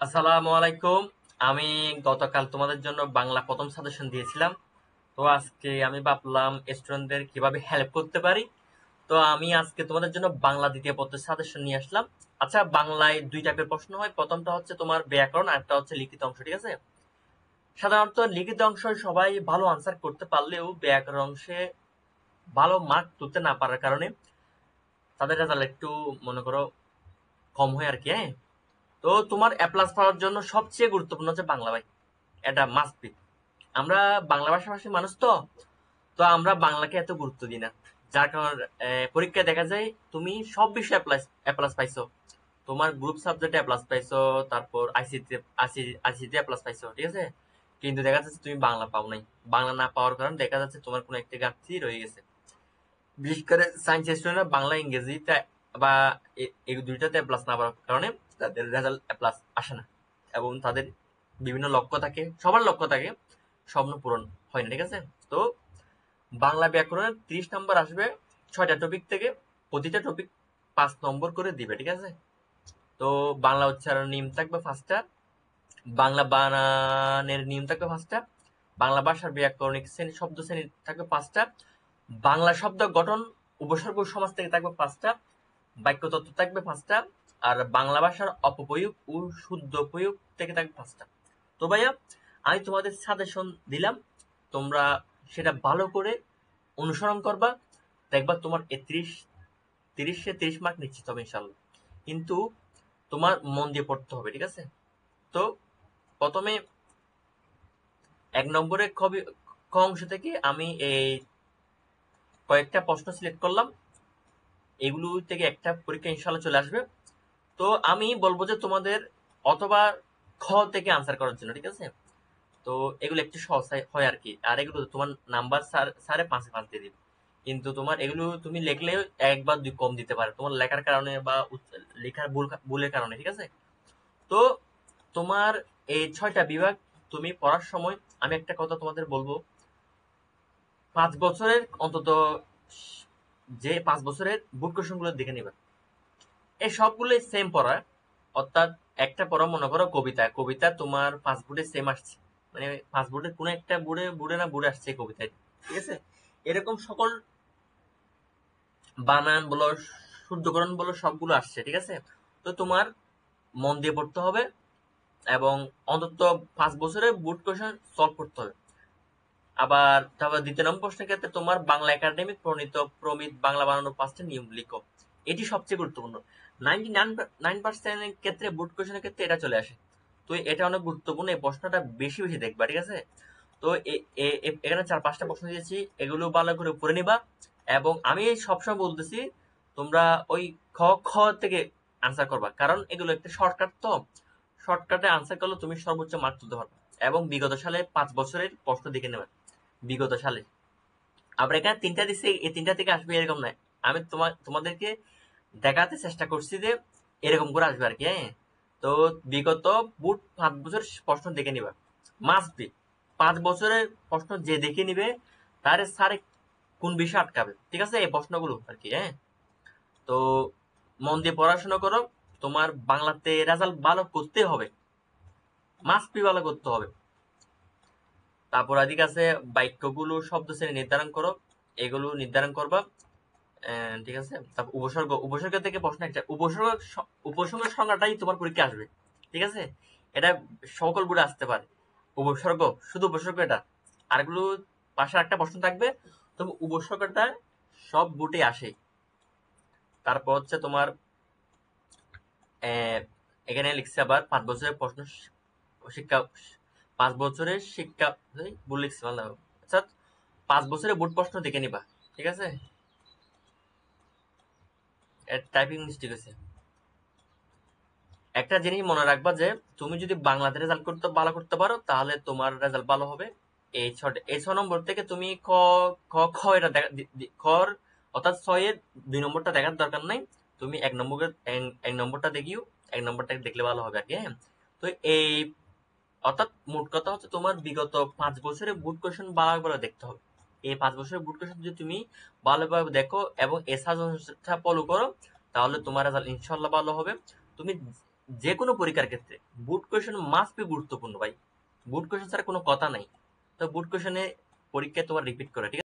আসসালামু আলাইকুম। আমি গতকাল তোমাদের জন্য বাংলা প্রথম সাজেশন দিয়েছিলাম। তো আজকে আমি ভাবলাম স্টুডেন্টদের কিভাবে হেল্প করতে পারি। তো আমি আজকে তোমাদের জন্য বাংলা দ্বিতীয় পত্রের সাজেশন নিয়ে আসলাম। আচ্ছা, বাংলায় দুই টাইপের প্রশ্ন হয়। প্রথমটা হচ্ছে তোমার ব্যাকরণ, আর একটা হচ্ছে লিখিত অংশ। ঠিক আছে? সাধারণত লিখিত অংশ সবাই ভালো আনসার করতে পারলেও ব্যাকরণ অংশে ভালো মার্ক তুলতে না পারার কারণে তাদের রেজাল্ট একটু মনে করো কম হয় আর কি। হ্যাঁ, তো তোমার এ প্লাস পাওয়ার জন্য সবচেয়ে গুরুত্বপূর্ণ হচ্ছে বাংলা, ভাই। এটা মাস্ট বি। আমরা বাংলা ভাষাভাষী মানুষ, তো তো আমরা বাংলাকে এত গুরুত্ব দিই না। যার কারণে পরীক্ষায় দেখা যায় তুমি সব বিষয়ে এ প্লাস পাইছো, তোমার গ্রুপ সাবজেক্টে এ প্লাস পাইছো, তারপর আইসিটি আইসিটি এ প্লাস পাইছো, ঠিক আছে। কিন্তু দেখা যাচ্ছে তুমি বাংলা পাও নাই। বাংলা না পাওয়ার কারণে দেখা যাচ্ছে তোমার কোনো একটা ঘাটতি রয়ে গেছে। বিশেষ করে সায়েন্স স্টুডেন্টরা বাংলা ইংরেজিতে বা এই দুইটাতে এ প্লাস না পাওয়ার কারণে তাদের রেজাল্ট এ প্লাস আসে না, এবং তাদের বিভিন্ন লক্ষ্য থাকে, সবার লক্ষ্য থাকে, স্বপ্ন পূরণ হয় না। ঠিক আছে? তো বাংলা ব্যাকরণের 30 নম্বর আসবে 6টা টপিক থেকে। প্রতিটা টপিক 5 নম্বর করে দিবে। ঠিক আছে? তো বাংলা উচ্চারণ নিয়ম থাকবে 5টা, বাংলা বানানের নিয়ম থাকবে 5টা, বাংলা ভাষার ব্যাকরণিক শ্রেণী শব্দ শ্রেণী থাকবে 5টা, বাংলা শব্দ গঠন উপসর্গ ও সমাজ থেকে থাকবে 5টা, বাক্য তত্ত্ব থাকবে 5টা, আর বাংলা ভাষার অপপ্রয়োগ ও শুদ্ধ প্রয়োগ থেকে থাকবে 5টা। তো ভাইয়া, আমি তোমাদের সাজেশন দিলাম, তোমরা সেটা ভালো করে অনুসরণ করবা। দেখবা তোমার 30 মার্ক নিশ্চিত হবে ইনশাল্লাহ। কিন্তু তোমার মন দিয়ে পড়তে হবে। ঠিক আছে? তো প্রথমে 1 নম্বরের ক অংশ থেকে আমি এই কয়েকটা প্রশ্ন সিলেক্ট করলাম। এগুলো থেকে একটা পরীক্ষা ইনশাল্লাহ চলে আসবে। তো আমি বলবো যে তোমাদের অথবা খ থেকে আনসার করার জন্য। ঠিক আছে? তো এগুলো একটু সহজ হয় আর কি। আর এগুলো তোমার নাম্বার স্যারে 5-5 দিয়ে দিবে। কিন্তু তোমার এগুলো তুমি লিখলে 1 বা 2 কম দিতে পারে তোমার লেখার কারণে বা লেখার ভুলের কারণে। ঠিক আছে? তো তোমার এই 6টা বিভাগ তুমি পড়ার সময় আমি একটা কথা তোমাদের বলবো, 5 বছরের অন্তত যে 5 বছরের বোর্ড কোশ্চেন গুলো দেখে নিবা। এই সবগুলোই সেম পড়া। অর্থাৎ একটা পড়া, মনে করো কবিতা, কবিতা তোমার 5 বোর্ডে সেম আসছে, মানে 5 বোর্ডের কোনো একটা বোর্ডে বোর্ডে না বোর্ডে আসছে কবিতায়। ঠিক আছে? এরকম সকল বানান বলো, শুদ্ধকরণ বলো, সবগুলো আসছে। ঠিক আছে? তো তোমার মন দিয়ে পড়তে হবে, এবং অন্তত 5 বছরে বোর্ড কোশ্চেন সলভ করতে হবে। আবার তারপর 2 নম্বর প্রশ্নের ক্ষেত্রে তোমার বাংলা একাডেমিক প্রণীত প্রমিত বাংলা বানানোর 5টা নিয়ম লিখো। এটি সবচেয়ে গুরুত্বপূর্ণ। 99% ক্ষেত্রে বোর্ড কোশ্চেনের ক্ষেত্রে এটা চলে আসে। তো এটা অনেক গুরুত্বপূর্ণ, এই প্রশ্নটা বেশি বেশি দেখবা। ঠিক আছে? তো এখানে 4-5টা প্রশ্ন দিয়েছি, এগুলো ভালো করে পড়ে নিবা। এবং আমি সবসময় বলতেছি তোমরা ওই খ খ থেকে আনসার করবা, কারণ এগুলো একটা শর্টকাট। তো শর্টকাটে আনসার করলে তুমি সর্বোচ্চ মার্ক তুলতে পারবে। এবং বিগত সালে 5 বছরের প্রশ্ন দেখে নেবে, বিগত সালে। আবার এখানে 3টা দিচ্ছে, এই 3টা থেকে আসবে এরকম নয়। আমি তোমাদেরকে দেখাতে চেষ্টা করছি যে এরকম করে আসবে আর কি। হ্যাঁ, তো বিগত 5 বছর প্রশ্ন দেখে নিবা, মাস্ট বি। 5 বছরের প্রশ্ন যে দেখে নিবে তার স্যারে কোন বিষয় আটকাবে। ঠিক আছে? এই প্রশ্নগুলো আর কি। হ্যাঁ, তো মন দিয়ে পড়াশোনা করো। তোমার বাংলাতে রেজাল্ট ভালো করতে হবে, মাস্ট বি ভালো করতে হবে। তারপর এদিকে আছে বাক্যগুলো শব্দ শ্রেণী নির্ধারণ করো, এগুলো নির্ধারণ করবা। ঠিক আছে? তারপর উপসর্গ, উপসর্গ থেকে প্রশ্ন একটা উপসর্গের সংজ্ঞাটাই তোমার পরীক্ষা আসবে। ঠিক আছে? এটা সকল বোর্ডে আসতে পারে। উপসর্গ, শুধু উপসর্গ এটা। আরগুলো পাশে একটা প্রশ্ন থাকবে, তবে উপসর্গটা সব বোর্ডে আসে। তারপর হচ্ছে তোমার এখানে লিখছে আবার 5 বছরের প্রশ্ন শিক্ষা, 5 বছরের শিক্ষা, ভুল লিখছি ভালো। আচ্ছা, 5 বছরের বোর্ড প্রশ্ন দেখে নিবা। ঠিক আছে? টাইপিং মিস্টেক আছে। একটা জিনিস মনে রাখবা যে তুমি যদি বাংলাতে রেজাল্ট করতে ভালো করতে পারো তাহলে তোমার রেজাল্ট ভালো হবে। এই 6 নম্বর থেকে তুমি ক খ খ এটা খর, অর্থাৎ 6-এর 2 নম্বরটা দেখার দরকার নাই। তুমি 1 নম্বরটা দেখিও, 1 নম্বরটা দেখলে ভালো হবে আর কি। হ্যাঁ, তো এই অর্থাৎ মোট কথা হচ্ছে তোমার বিগত 5 বছরের বোর্ড কোশ্চেন ভালোভাবে দেখতে হবে। এই 5 বছরের বোর্ড কোশ্চেন যদি তুমি ভালোভাবে দেখো এবং এ সাজেশনটা ফলো করো, তাহলে তোমার রেজাল্ট ইনশাল্লাহ ভালো হবে। তুমি যে কোনো পরীক্ষার ক্ষেত্রে বুট কোয়েশন মাস্ট বি গুরুত্বপূর্ণ ভাই। বুট কোয়েশন ছাড়া কোনো কথা নাই। তো বুট কোয়েশনে পরীক্ষায় তোমার রিপিট করে, ঠিক আছে?